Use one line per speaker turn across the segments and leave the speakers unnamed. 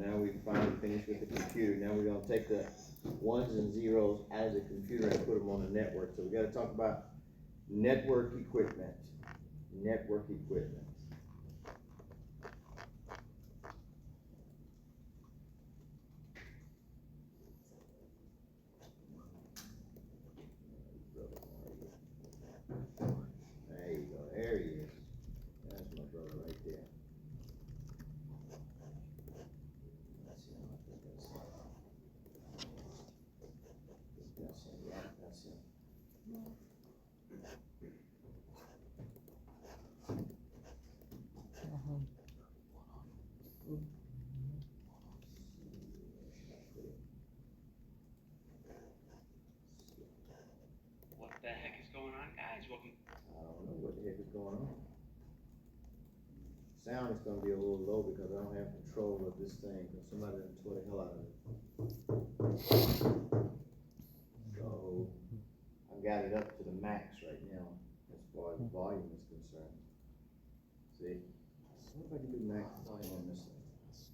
now we finally finished with the computer. Now we're gonna take the ones and zeros out of the computer and put them on the network. So we gotta talk about network equipment. Network equipment. There you go, there he is. That's my brother right there. Let's see, I think that's him. That's him, yeah, that's him.
What the heck is going on, guys? Welcome.
I don't know what the heck is going on. Sound is gonna be a little low because I don't have control of this thing, because somebody done tore the hell out of it. So, I've got it up to the max right now, as far as volume is concerned. See? What if I can do max volume on this thing? Is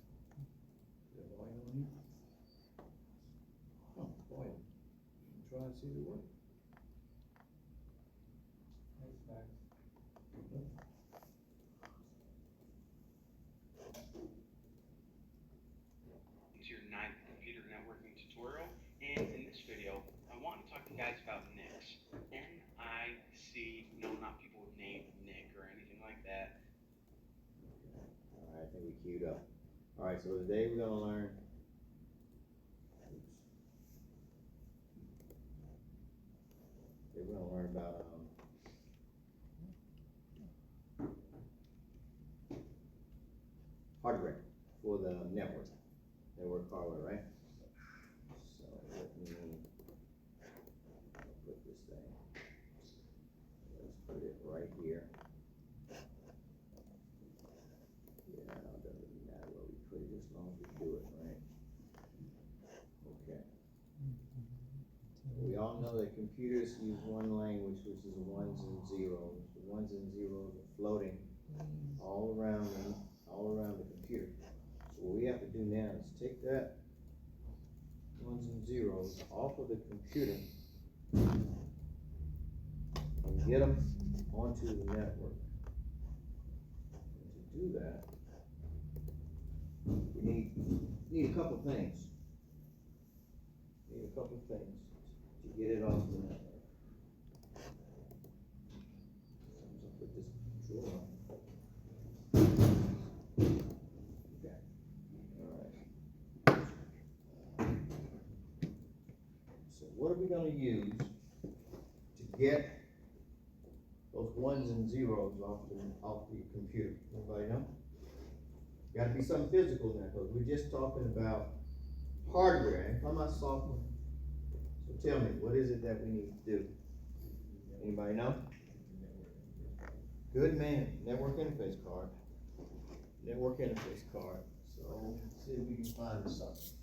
there volume on here? Oh, volume. Try and see if it works.
To your 9th computer networking tutorial, and in this video, I want to talk to you guys about NICs. N-I-C, no, not people with name Nick or anything like that.
Alright, I think we queued up. Alright, so today we're gonna learn. Today we're gonna learn about hardware for the network hardware, right? So let me put this thing. Let's put it right here. Yeah, it doesn't really matter where we put it as long as we do it, right? Okay. We all know that computers use one language, which is ones and zeros. The ones and zeros are floating all around the computer. So what we have to do now is take that ones and zeros off of the computer and get them onto the network. And to do that, we need a couple things. Need a couple things to get it off the network. So I'll put this control on. What are we gonna use to get those ones and zeros off the computer? Anybody know? Gotta be something physical now, because we're just talking about hardware, and talking about software. So tell me, what is it that we need to do? Anybody know? Good man, network interface card. Network interface card. So let's see if we can find something.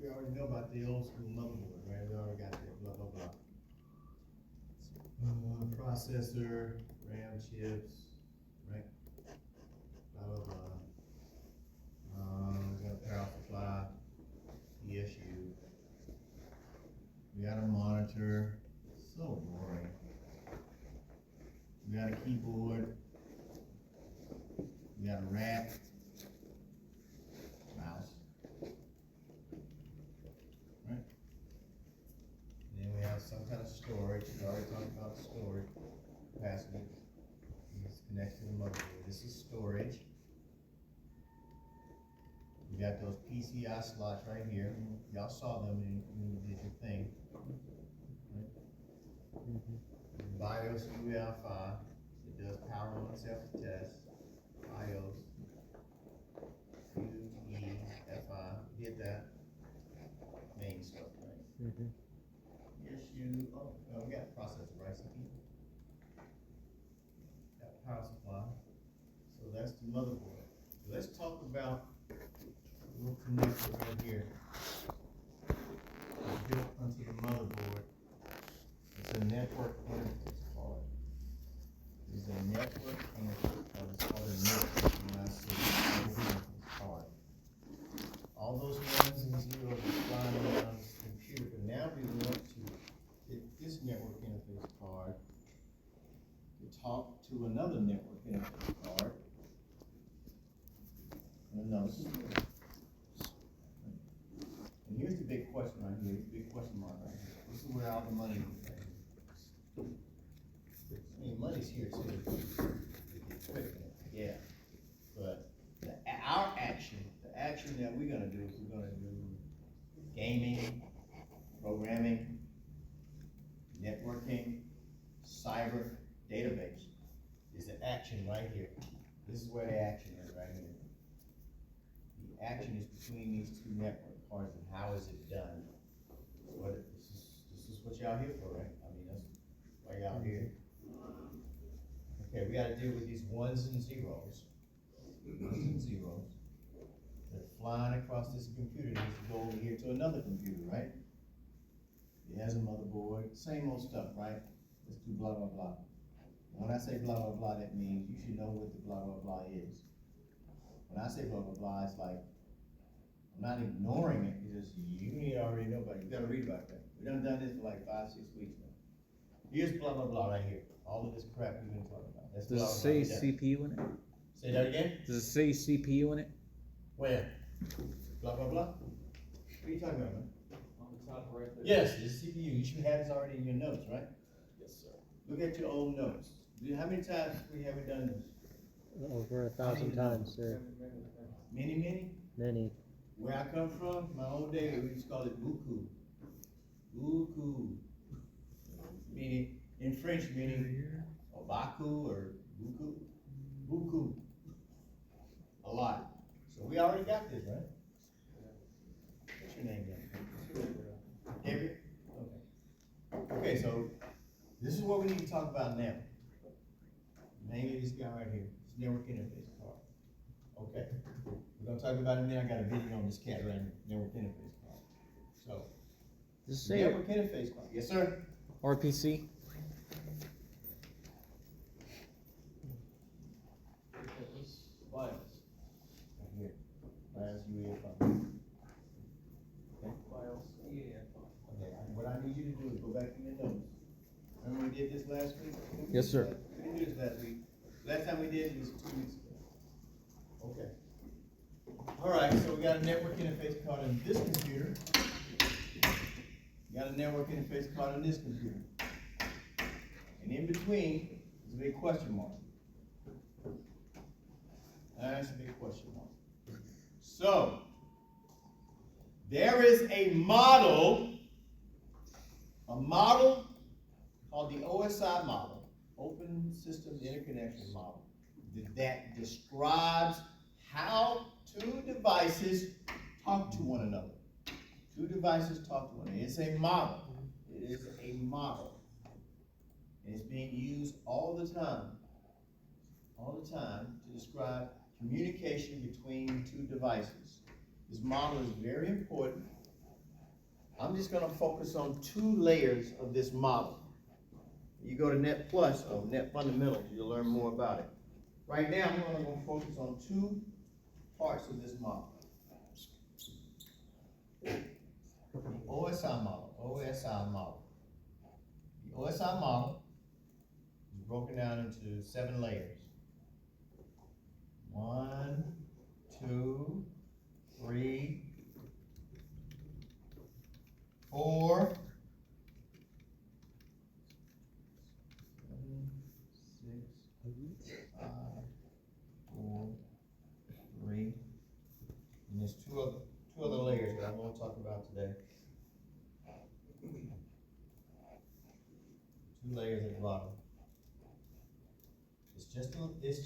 We already know about the old school motherboard, right? We already got that blah, blah, blah. Processor, RAM chips, right? Blah, blah, blah. We got a power supply, ESU. We got a monitor, so boring. We got a keyboard. We got a rack, mouse. Then we have some kind of storage. We already talked about storage capacity. It's connected to the motherboard. This is storage. We got those PCI slots right here. Y'all saw them when you did your thing. Right? BIOS UEFI. It does power on itself to test. BIOS. UEFI. Did that. Main stuff, right? We got processor, right, CP? Got power supply. So that's the motherboard. So let's talk about a little connector right here. It's built onto the motherboard. It's a network interface card. It's a network interface card. It's called a NIC. When I this network interface card to talk to another network interface card. No, this is, and here's the big question right here, the big question mark right here. This is where all the money is. I mean, money's here too. Yeah, but our action, the action that we're gonna do is we're gonna do gaming, programming, networking, cyber, database. Is the action right here. This is where the action is right here. The action is between these two network cards, and how is it done? This is what y'all here for, right? I mean, that's why y'all here. Okay, we gotta deal with these ones and zeros. Ones and zeros. They're flying across this computer. It needs to go over here to another computer, right? It has a motherboard, same old stuff, right? Let's do blah, blah, blah. When I say blah, blah, blah, that means you should know what the blah, blah, blah is. When I say blah, blah, blah, it's like, I'm not ignoring it, because you need to already know about it. You gotta read about that. We done this for like 5, 6 weeks now. Here's blah, blah, blah right here. All of this crap we've been talking about. That's
Does
blah,
it
blah,
say
blah.
CPU in it?
Say that again?
Does it say CPU in it?
Where? Blah, blah, blah? What are you talking about, man?
On the top right there.
Yes, it's CPU. You should have this already in your notes, right?
Yes, sir.
Look at your old notes. How many times have we done this?
Over 1,000 times, sir.
Many, many?
Many.
Where I come from, my old day, we used to call it buku. Buku. Meaning, in French, meaning baku or buku. Buku. A lot. So we already got this, right? What's your name then? David? Okay. Okay, so this is what we need to talk about now. Mainly this guy right here, this network interface card. Okay, we're gonna talk about it now. I got a video on this cat right here, network interface card. So,
Does it say
network interface card. Yes, sir.
RPC?
BIOS.
Right here. BIOS UEFI. Okay.
BIOS EAF.
Okay, what I need you to do is go back to your notes. Remember we did this last week?
Yes, sir.
We didn't do this last week. Last time we did it was 2 weeks ago. Okay. All right, so we got a network interface card on this computer. We got a network interface card on this computer. And in between is a big question mark. That's a big question mark. So, there is a model called the OSI model, Open Systems Interconnection Model, that describes how two devices talk to one another. Two devices talk to one another. It's a model. It is a model. And it's being used all the time to describe communication between two devices. This model is very important. I'm just going to focus on 2 layers of this model. You go to Net Plus or Net Fundamentals, you'll learn more about it. Right now, I'm going to focus on 2 parts of this model. The OSI model, OSI model. The OSI model is broken down into 7 layers. 1, 2, 3, 4, 7, 6, 5, 4, 3, and there's two other layers that I'm going to talk about today. 2 layers at the bottom. It's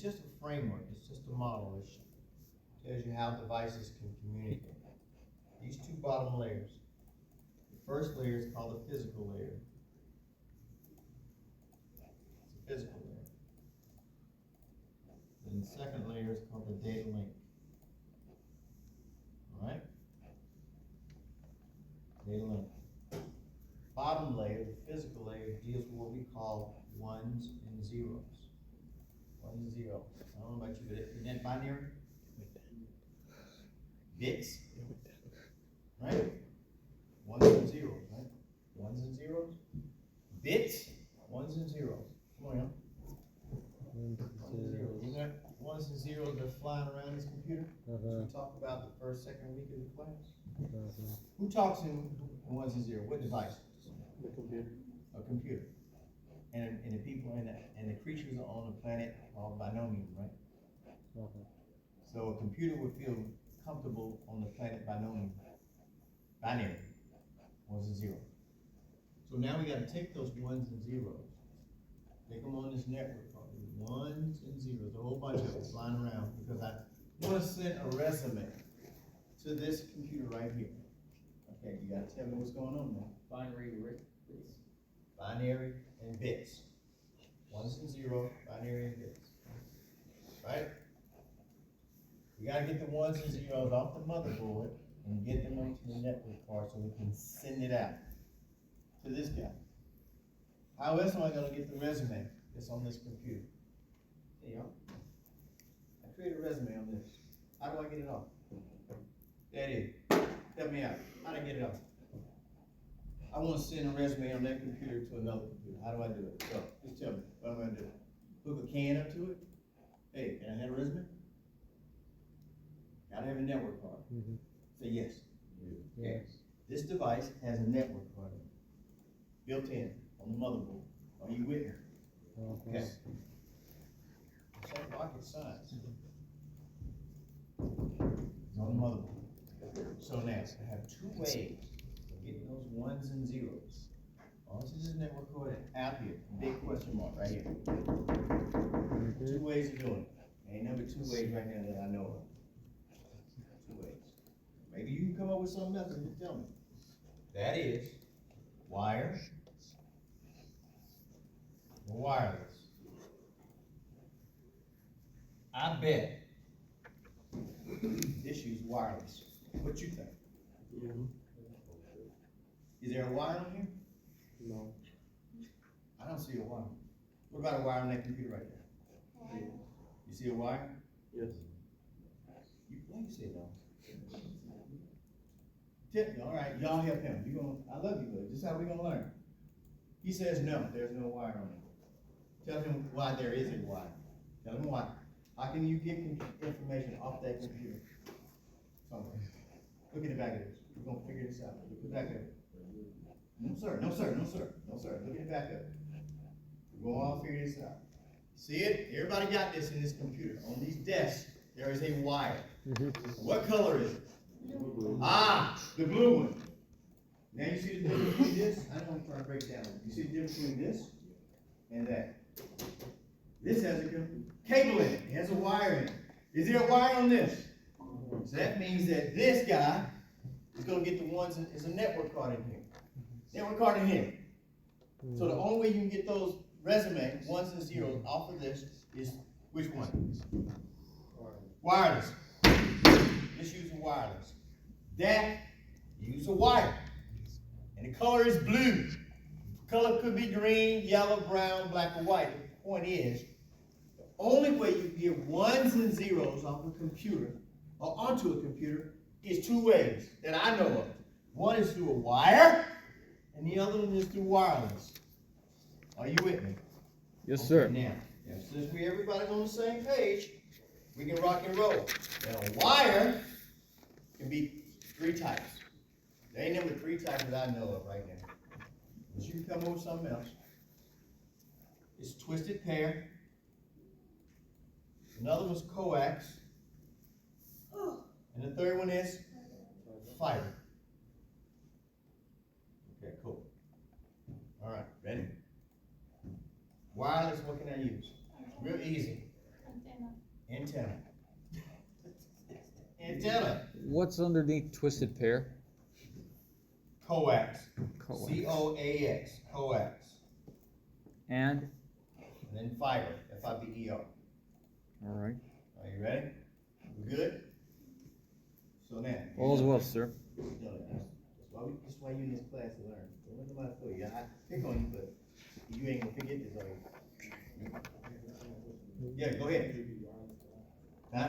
just a framework. It's just a model. It tells you how devices can communicate. These 2 bottom layers. The first layer is called the physical layer. It's a physical layer. Then the second layer is called the data link. All right? Data link. Bottom layer, the physical layer, deals with what we call ones and zeros. 1 and 0. I don't know about you, but isn't that binary? Bits. Right? 1s and zeros, right? 1s and zeros. bits, ones and zeros. Come on, y'all.
And,
You got ones and zeros that are flying around this computer?
uh-huh,
We talked about the first, second week of the class.
uh-huh.
Who talks in ones and zeros? What device?
The computer.
A computer. And the people and the creatures on the planet are binomial, right?
Uh-huh.
So a computer would feel comfortable on the planet binomial, binary, ones and zeros. So now we gotta take those ones and zeros, take them on this network, probably ones and zeros, a whole bunch of them flying around, because I wanna send a resume to this computer right here. Okay, you gotta tell me what's going on now.
Binary bits.
Binary and bits. Ones and zeros, binary and bits. Right? We gotta get the ones and zeros off the motherboard and get them onto the network card so we can send it out to this guy. How else am I gonna get the resume that's on this computer? Hey, y'all. I created a resume on this. How do I get it off? There it is. Help me out. How do I get it off? I wanna send a resume on that computer to another computer. How do I do it? So, just tell me, what am I gonna do? Hook a can up to it? Hey, can I have a resume? Gotta have a network card.
Mhm.
Say yes.
Yes.
This device has a network card in it, built in on the motherboard. Are you with me? Okay. It's like rocket science. It's on the motherboard. So now, I have two ways of getting those ones and zeros. Onto this network card out here, big question mark right here. Two ways of doing it. Ain't number two ways right now that I know of. Two ways. Maybe you can come up with something else and tell me. That is wire or wireless. I bet this uses wireless. What you think? Is there a wire on here?
No.
I don't see a wire. What about a wire on that computer right there? You see a wire?
Yes.
Why you say no? All right, y'all help him. I love you, but this is how we gonna learn. He says no, there's no wire on it. Tell him why there is a wire. Tell him why. How can you get information off that computer? Somewhere. Look at the back of this. We're gonna figure this out. Look at the back of it. No sir, no sir, no sir, no sir. Look at the back of it. We're gonna all figure this out. See it? Everybody got this in this computer. On these desks, there is a wire. What color is it? Ah, the blue one. Now you see the difference between this? I don't want to try to break it down. You see the difference between this and that? This has a cable in it. It has a wire in it. Is there a wire on this? So that means that this guy is going to get the ones, there's a network card in here. Network card in here. So the only way you can get those resume, ones and zeros, off of this is which one? Wireless. This uses wireless. That uses a wire. And the color is blue. The color could be green, yellow, brown, black, or white. The point is, the only way you can get ones and zeros off a computer or onto a computer is two ways that I know of. One is through a wire, and the other one is through wireless. Are you with me?
Yes, sir.
Now, since everybody's on the same page, we can rock and roll. Now, a wire can be three types. There ain't number three types that I know of right now. But you can come up with something else. It's twisted pair. Another one's coax. And the third one is fiber. Okay, cool. All right, ready? Wireless, what can I use? Real easy. Antenna. Antenna.
What's underneath twisted pair?
Coax.
Coax.
C-O-A-X. Coax.
And?
And then fiber. F-I-B-E-R.
All right.
Are you ready? We good? So now.
All's well, sir.
That's why you in this class to learn. Don't let nobody fool you. I pick on you, but you ain't gonna forget this, are you? Yeah, go ahead. Huh?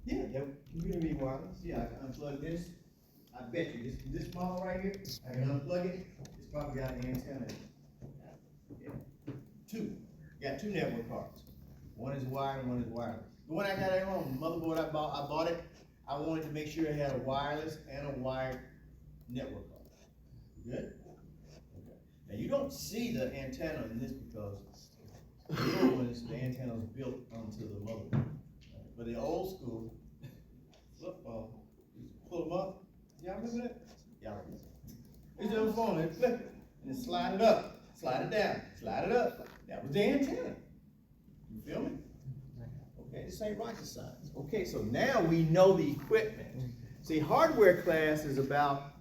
Yeah, the computer be wireless. Yeah, I can unplug this. I bet you this model right here, I can unplug it. It's probably got an antenna. Yeah. Two. Got two network cards. One is wired and one is wireless. The one I got at home, the motherboard I bought it. I wanted to make sure it had a wireless and a wired network card. Good? Okay. Now you don't see the antenna in this because the new ones, the antenna is built onto the motherboard. But the old school, look, pull them up. Y'all remember that? Y'all remember that? It's just phone, and flip it, and then slide it up, slide it down, slide it up. That was the antenna. You feel me? Okay, this ain't rocket science. Okay, so now we know the equipment. See, hardware class is about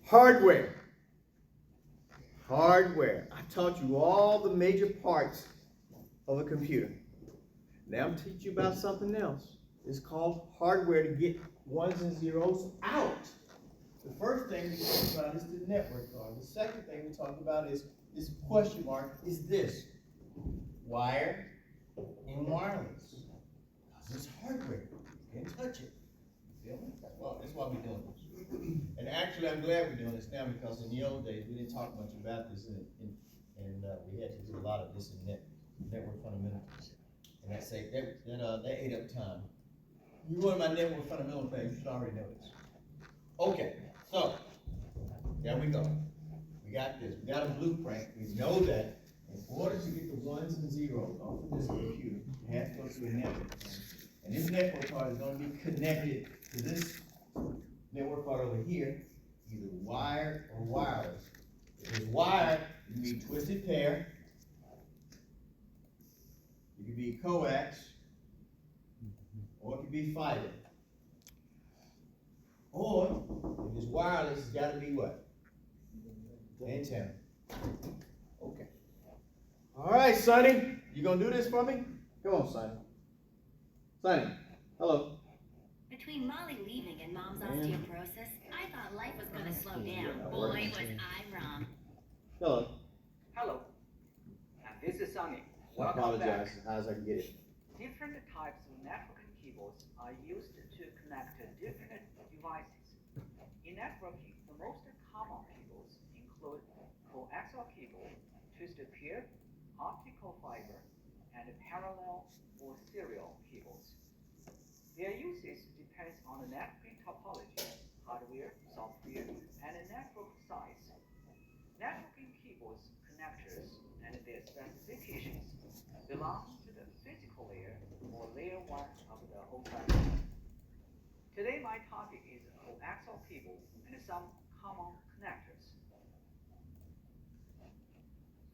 hardware. Hardware. I taught you all the major parts of a computer. Now I'm teaching you about something else. It's called hardware to get ones and zeros out. The first thing we talk about is the network card. The second thing we talk about is this question mark is this. Wired and wireless. Because it's hardware. You can't touch it. You feel me? That's why we're doing this. And actually, I'm glad we're doing this now because in the old days, we didn't talk much about this and we had to do a lot of this in network fundamentals. And that ate up time. You want my network fundamental thing, you should already know this. Okay, so, there we go. We got this, we got a blueprint, we know that in order to get the ones and zeros off of this computer, you have to go through a network. And this network card is gonna be connected to this network card over here, either wired or wireless. If it's wired, it can be twisted pair, it could be coax, or it could be fiber. Or, if it's wireless, it's gotta be what? Antenna. Okay. All right, Sonny, you gonna do this for me? Come on, Sonny. Sonny, hello.
Between Molly leaving and Mom's osteoporosis, I thought life was gonna slow down. Boy, was I wrong.
Hello.
Hello, and this is Sunny.
I apologize. How's I can get it?
Different types of networking cables are used to connect different devices. In networking, the most common cables include coaxial cable, twisted pair, optical fiber, and parallel or serial cables. Their usage depends on the networking topology, hardware, software, and the network size. Networking cables, connectors, and their specifications belong to the physical layer or layer 1 of the whole platform. Today my topic is coaxial cable and some common connectors.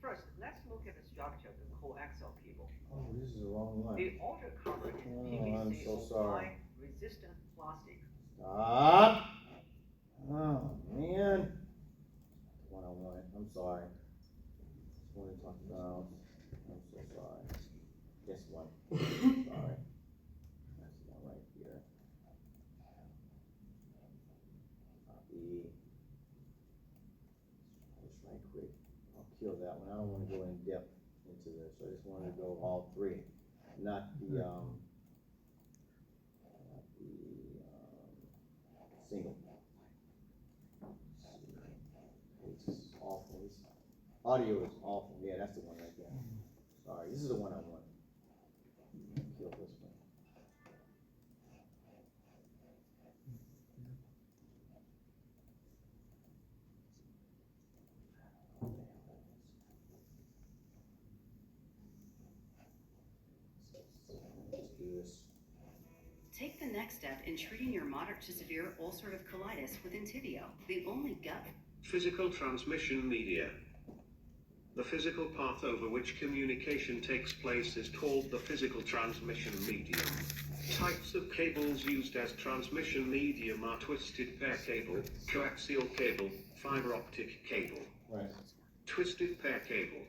First, let's look at the structure of the coaxial cable.
Oh, this is the wrong one.
The outer cover is
I'm
PVC
so
or
sorry.
fire-resistant plastic.
Stop. Oh, man. The one I wanted. I'm sorry. That's what I talked about. I'm so sorry. This one. Sorry. That's the one right here. Copy. Just right quick. I'll kill that one. I don't want to go in depth into this. I just wanted to go all three. Not the single. It's awful. This audio is awful. Yeah, that's the one right there. Sorry, this is the one I want. Kill this one. Let's do this.
Take the next step in treating your moderate to severe ulcerative colitis with Entyvio, the only gut.
Physical transmission media. The physical path over which communication takes place is called the physical transmission medium. Types of cables used as transmission medium are twisted pair cable, coaxial cable, fiber optic cable.
Right.
Twisted pair cable.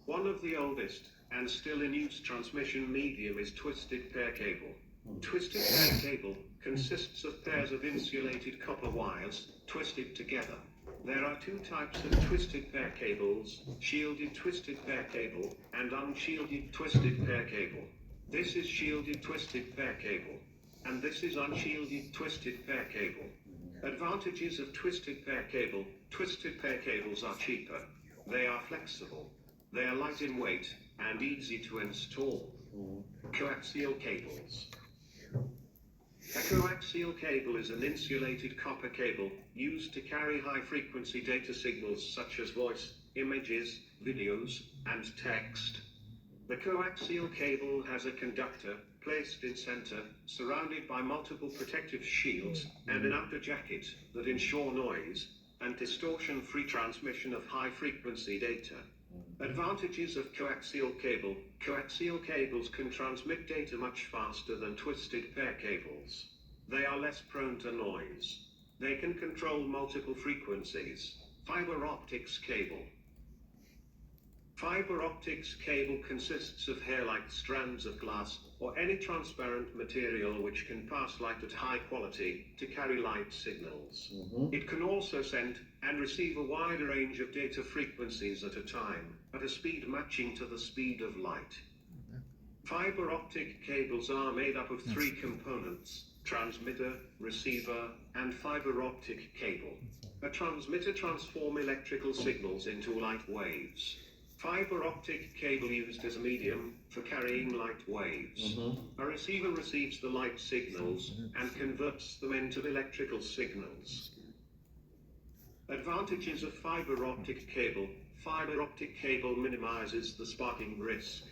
One of the oldest and still in use transmission medium is twisted pair cable. Twisted pair cable consists of pairs of insulated copper wires twisted together. There are two types of twisted pair cables, shielded twisted pair cable and unshielded twisted pair cable. This is shielded twisted pair cable, and this is unshielded twisted pair cable. Advantages of twisted pair cable. Twisted pair cables are cheaper. They are flexible. They are light in weight and easy to install. Coaxial cables. A coaxial cable is an insulated copper cable used to carry high-frequency data signals such as voice, images, videos, and text. The coaxial cable has a conductor placed in center, surrounded by multiple protective shields and an outer jacket that ensure noise and distortion-free transmission of high-frequency data. Advantages of coaxial cable. Coaxial cables can transmit data much faster than twisted pair cables. They are less prone to noise. They can control multiple frequencies. Fiber optics cable. Fiber optics cable consists of hair-like strands of glass or any transparent material which can pass light at high quality to carry light signals. It can also send and receive a wide range of data frequencies at a time, at a speed matching to the speed of light. Fiber optic cables are made up of three components: transmitter, receiver, and fiber optic cable. A transmitter transforms electrical signals into light waves. Fiber optic cable used as a medium for carrying light waves. A receiver receives the light signals and converts them into electrical signals. Advantages of fiber optic cable. Fiber optic cable minimizes the spotting risk.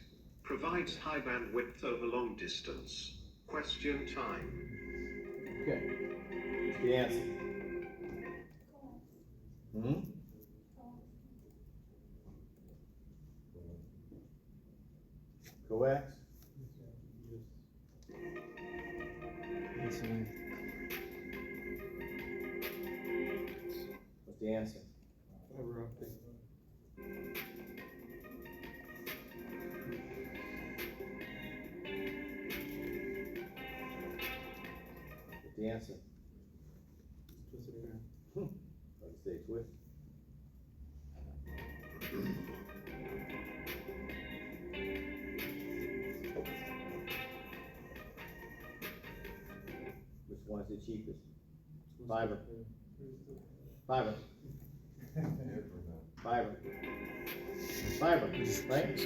Provides high bandwidth over long distance. Question time.
Okay. What's the answer? Coax? What's the answer?
Fiber optic.
What's the answer?
Twisted pair.
Like you say, twist. Which one's the cheapest? Fiber. Fiber. Fiber. Fiber, right?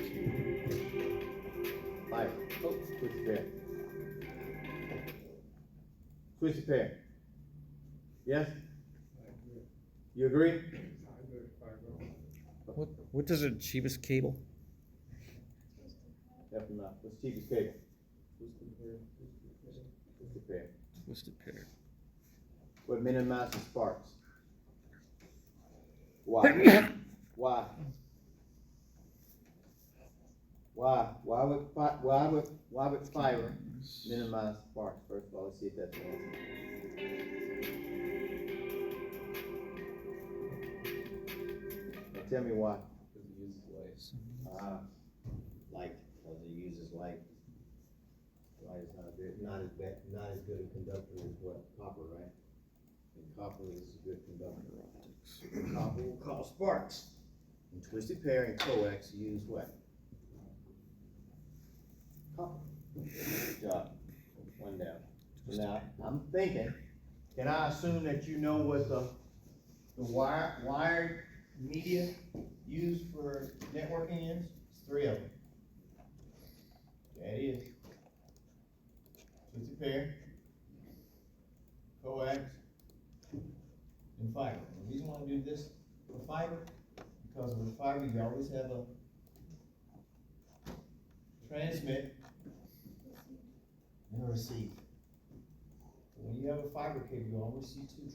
Fiber. Oh, twisted pair. Twisted pair. Yes? You agree?
What does the cheapest cable?
Definitely not. What's the cheapest cable?
Twisted pair.
Twisted pair.
Twisted pair.
What minimizes sparks? Why? Why? Why? Why would fiber minimize sparks? First of all, let's see if that's the answer. Now tell me why.
Because it uses light.
Light, because it uses light. Light is not as good a conductor as what copper, right? And copper is a good conductor. And copper will cause sparks. And twisted pair and coax use what? Copper. Good job. One down. So now I'm thinking, can I assume that you know what the wired media used for networking is? It's three of them. That is twisted pair, coax, and fiber. The reason why I do this for fiber, because with fiber you always have a transmit and a receive. So when you have a fiber cable, you always see two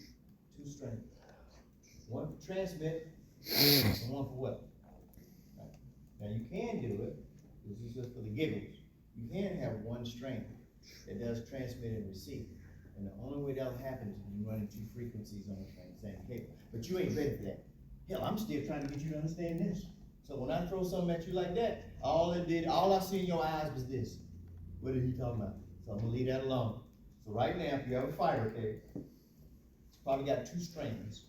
strands. One for transmit and one for what? Right. Now you can do it, this is just for the giggles. You can have one strand that does transmit and receive. And the only way that'll happen is when you run two frequencies on the same cable. But you ain't ready for that. Hell, I'm still trying to get you to understand this. So when I throw something at you like that, all I see in your eyes was this. What did he talk about? So I'm gonna leave that alone. So right now, if you have a fiber cable, it's probably got two strands.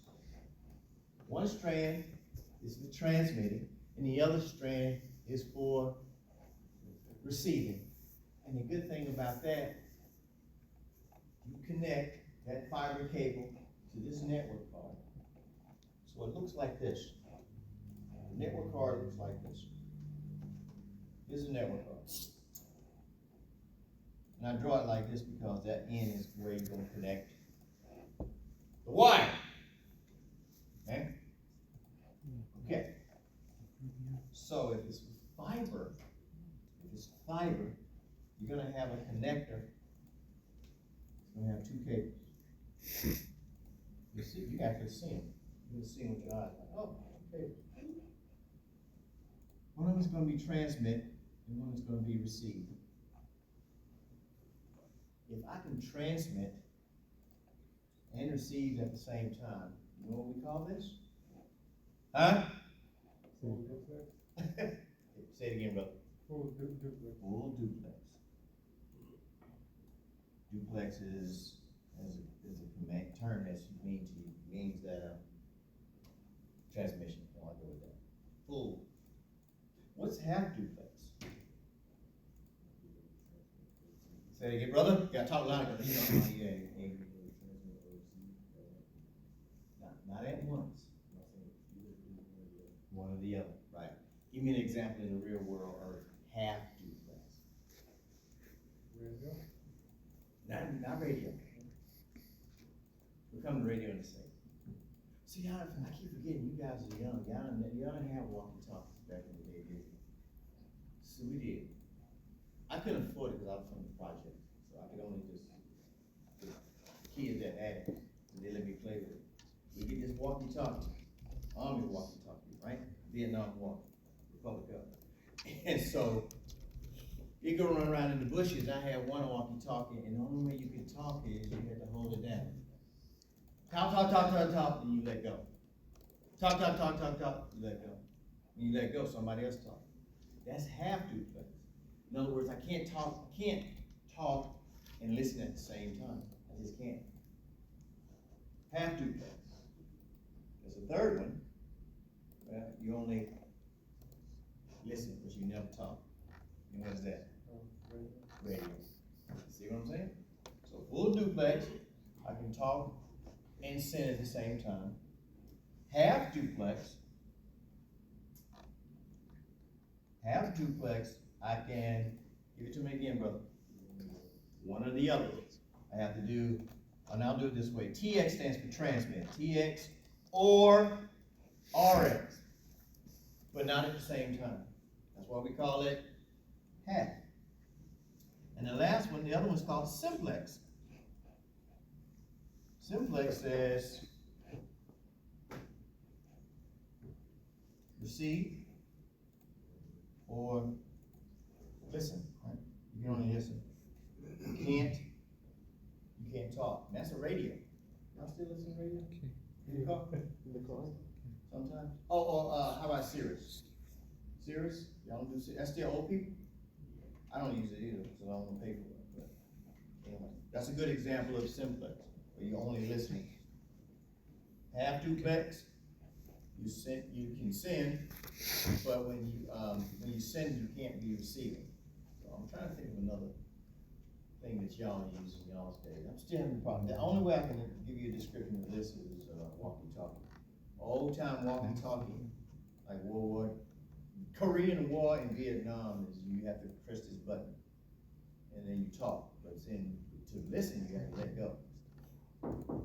One strand is for transmitting, and the other strand is for receiving. And the good thing about that, you connect that fiber cable
to this network card. So it looks like this. The network card looks like this. This is a network card. And I draw it like this because that end is where you're gonna connect the wire. Okay? Okay. So if it's fiber, you're gonna have a connector. It's gonna have two cables. You see, you actually see them. You can see them with your eyes. Like, oh, okay. One of them is gonna be transmit, and one is gonna be receive. If I can transmit and receive at the same time, you know what we call this? Huh? Say it again, brother.
Full duplex.
Full duplex. Duplex is a command term that means that transmission. I want to go with that. Full. What's half duplex? Say it again, brother. You gotta talk louder because you know not at once. One or the other, right? Give me an example in the real world of half duplex.
Radio.
Not radio. We'll come to radio in a second. See, I keep forgetting you guys are young. Y'all didn't have walkie-talkies back in the day, did you? So we did. I couldn't afford it because I was from the project, so I could only just the kids that had it, and they let me play with it. We get this walkie-talkie, Army walkie-talkie, right? Vietnam War, Republic of. And so you go run around in the bushes. I had one walkie-talkie, and the only way you could talk is you had to hold it down. Talk, and you let go. Talk, you let go. When you let go, somebody else talk. That's half duplex. In other words, I can't talk and listen at the same time. I just can't. Half duplex. There's a third one. Well, you only listen, but you never talk. And what is that? Radio. See what I'm saying? So full duplex, I can talk and send at the same time. Half duplex, I can, give it to me again, brother. One or the other. I have to do, and I'll do it this way. TX stands for transmit. TX or RX, but not at the same time. That's why we call it half. And the last one, the other one's called simplex. Simplex says receive or listen, right? You can only listen. You can't talk. And that's a radio. Y'all still listen to radio? In the car?
In the car.
Sometimes. How about Sirius? Sirius? Y'all don't do Sirius? That's still old people? I don't use it either, because I don't want to pay for it. But anyway, that's a good example of simplex, where you're only listening. Half duplex, you can send, but when you send, you can't be receiving. So I'm trying to think of another thing that y'all use in y'all's day. I'm still having a problem. The only way I can give you a description of this is walkie-talkie. Old time walkie-talkie, like Korean War and Vietnam is you have to press this button and then you talk. But to listen, you have to let go.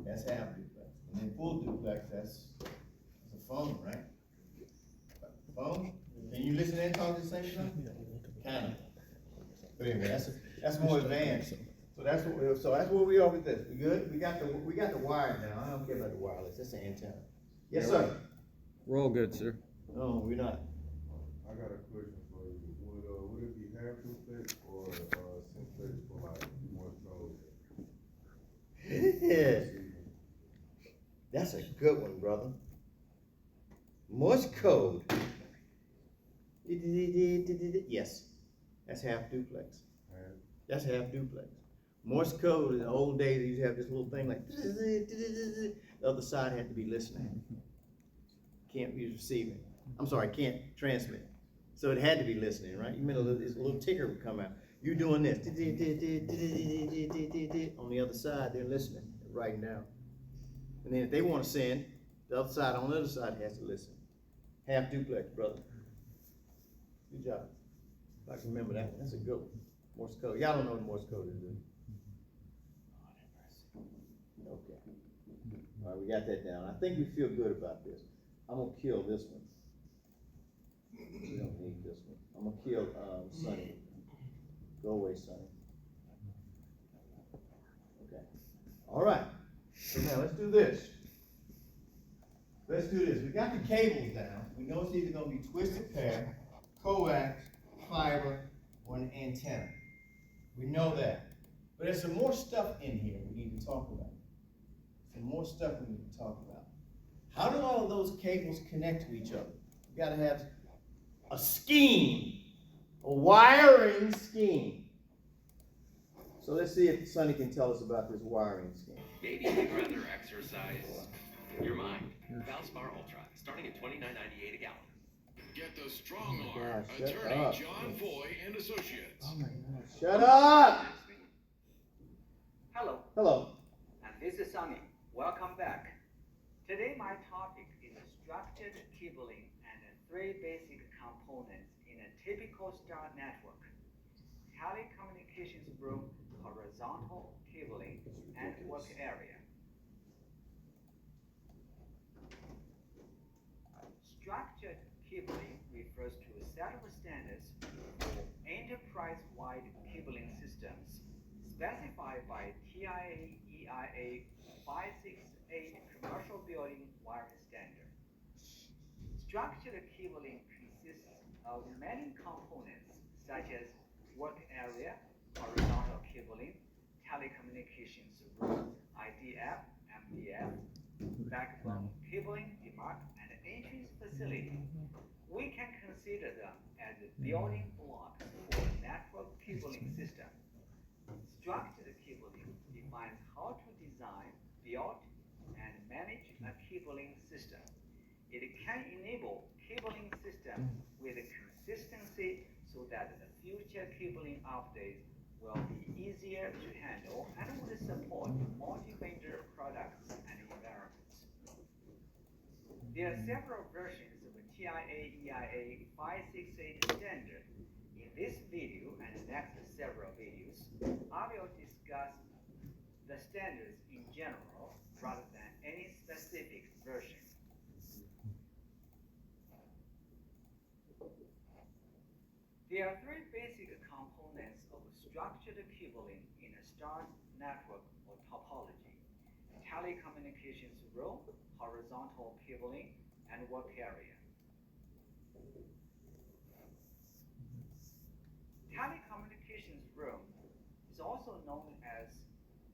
That's half duplex. And then full duplex, that's a phone, right? Phone? Can you listen and talk at the same time? Kind of. But anyway, that's more advanced. So that's what we are with this. We good? We got the wire now. I don't care about the wireless. That's the antenna. Yes, sir.
We're all good, sir.
No, we're not.
I got a question for you. Would it be half duplex or simplex for like Morse code?
Yeah. That's a good one, brother. Morse code. Yes, that's half duplex. That's half duplex. Morse code in the old days, you used to have this little thing like the other side had to be listening. Can't be receiving. I'm sorry, can't transmit. So it had to be listening, right? You mean this little ticker would come out. You doing this. On the other side, they're listening, they're writing down.
And then if they wanna send, the other side, on the other side has to listen. Half duplex, brother. Good job. If I can remember that one, that's a good one. Morse code, y'all don't know what Morse code is, do you? Okay. All right, we got that down. I think we feel good about this. I'm gonna kill this one. We don't need this one. I'm gonna kill, Sonny. Go away, Sonny. Okay. All right. So now let's do this. Let's do this. We got the cables down. We know it's either gonna be twisted pair, coax, fiber, or an antenna. We know that. But there's some more stuff in here we need to talk about. Some more stuff we need to talk about. How do all of those cables connect to each other? We gotta have a scheme, a wiring scheme. So let's see if Sonny can tell us about this wiring scheme.
Maybe you'd rather exercise your mind. Valspar Ultra, starting at $29.98 a gallon.
Get the strong
Oh my
arm.
gosh, shut
Attorney
up.
John Foy and Associates.
Oh my gosh. Shut up!
Hello,
Hello.
and this is Sunny. Welcome back. Today my topic is structured cabling and three basic components in a typical star network: telecommunications room, horizontal cabling, and work area. Structured cabling refers to a set of standards for enterprise-wide cabling systems specified by TIA-EIA 568 Commercial Building Wiring Standard. Structured cabling consists of many components such as work area, horizontal cabling, telecommunications room, IDF, MDF, backbone cabling, demarc, and entrance facility. We can consider them as building blocks for a network cabling system. Structured cabling defines how to design, build, and manage a cabling system. It can enable cabling system with consistency so that the future cabling updates will be easier to handle and will support multi-vendor products and environments. There are several versions of the TIA-EIA 568 standard. In this video and the next several videos, I will discuss the standards in general rather than any specific version. There are three basic components of structured cabling in a star network or topology: telecommunications room, horizontal cabling, and work area. Telecommunications room is also known as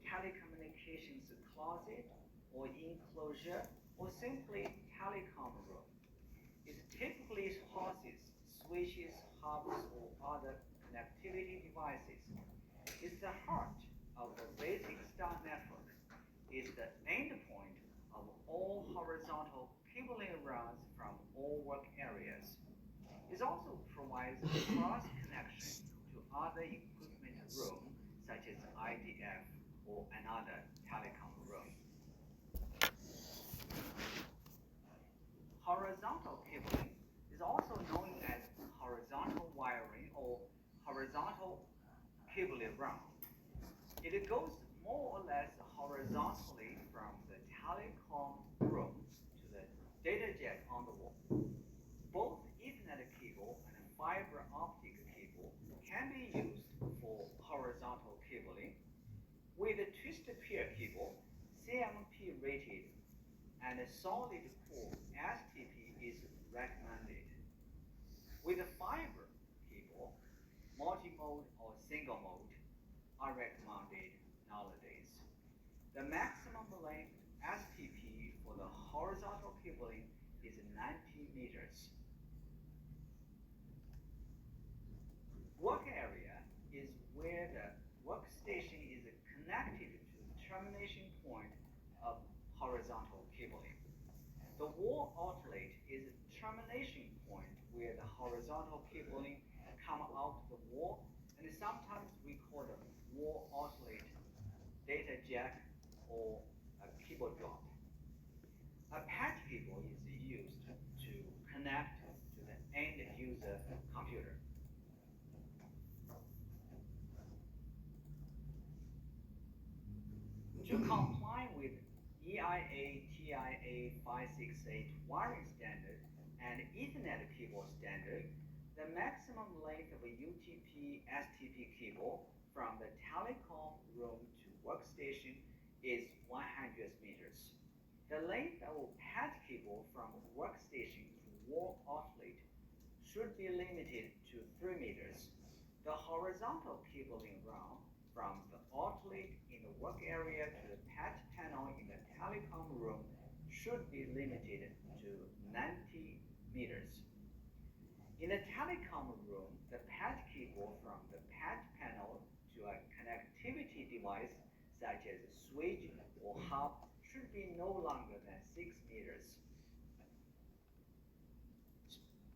telecommunications closet or enclosure, or simply telecom room. It typically houses switches, hubs, or other connectivity devices. It's the heart of the basic star network. It's the endpoint of all horizontal cabling runs from all work areas. It also provides cross connection to other equipment room, such as IDF or another telecom room. Horizontal cabling is also known as horizontal wiring or horizontal cabling run. It goes more or less horizontally from the telecom room to the data jack on the wall. Both Ethernet cable and fiber optic cable can be used for horizontal cabling. With a twisted pair cable, CMP rated, and a solid core STP is recommended. With a fiber cable, multi-mode or single mode are recommended nowadays. The maximum length STP for the horizontal cabling is 90 meters. Work area is where the workstation is connected to the termination point of horizontal cabling. The wall outlet is the termination point where the horizontal cabling come out the wall, and sometimes we call the wall outlet data jack or a keyboard drop. AIA-TIA 568 wiring standard and Ethernet cable standard, the maximum length of a UTP-STP cable from the telecom room to workstation is 100 meters. The length of a PAT cable from workstation to wall outlet should be limited to 3 meters. The horizontal cabling run from the outlet in the work area to the PAT panel in the telecom room should be limited to 90 meters. In the telecom room, the PAT cable from the PAT panel to a connectivity device such as a switch or hub should be no longer than 6 meters.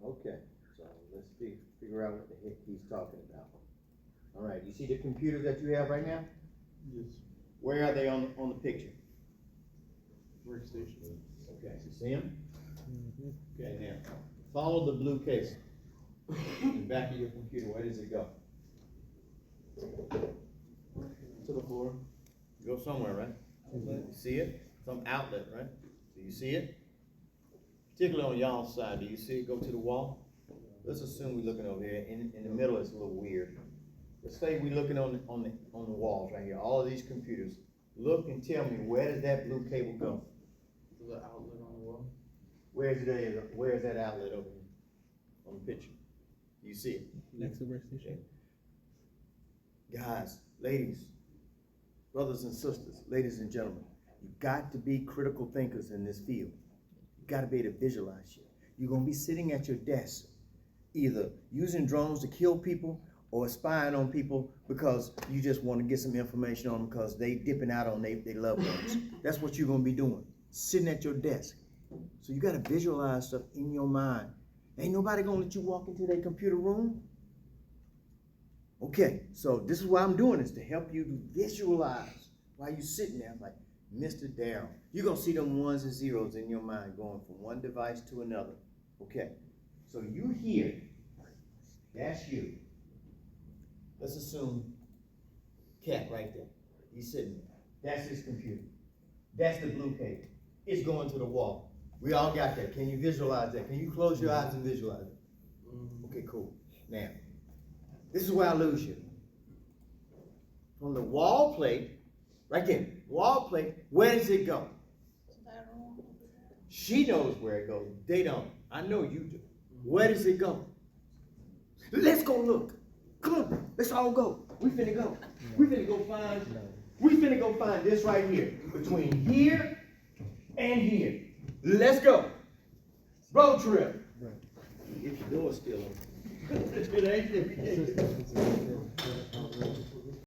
Okay, so let's figure out what the heck he's talking about. All right, you see the computers that you have right now?
Yes.
Where are they on the picture?
Workstation.
Okay, you see them? Okay, now, follow the blue cable. In the back of your computer, where does it go?
To the floor.
Go somewhere, right? You see it? Some outlet, right? Do you see it? Particularly on y'all's side, do you see it go to the wall? Let's assume we're looking over here. In the middle, it's a little weird. Let's say we're looking on the walls right here. All of these computers. Look and tell me, where does that blue cable go?
To the outlet on the wall.
Where's that outlet over here on the picture? You see it?
Next to workstation.
Guys, ladies, brothers and sisters, ladies and gentlemen, you got to be critical thinkers in this field. You got to be able to visualize shit. You're going to be sitting at your desk, either using drones to kill people or spying on people because you just want to get some information on them because they dipping out on their loved ones. That's what you're going to be doing, sitting at your desk. So you got to visualize stuff in your mind. Ain't nobody going to let you walk into their computer room. Okay, so this is what I'm doing, is to help you to visualize while you're sitting there like, Mr. Darryl. You're going to see them ones and zeros in your mind going from one device to another. Okay, so you here, that's you. Let's assume Cat right there. He's sitting there. That's his computer. That's the blue cable. It's going to the wall. We all got that. Can you visualize that? Can you close your eyes and visualize it? Okay, cool. Now, this is where I lose you. From the wall plate, right there, wall plate, where does it go? She knows where it goes. They don't. I know you do. Where does it go? Let's go look. Come on, let's all go. We finna go. We finna go find this right here. Between here and here. Let's go. Road trip. If your door's still open. It ain't.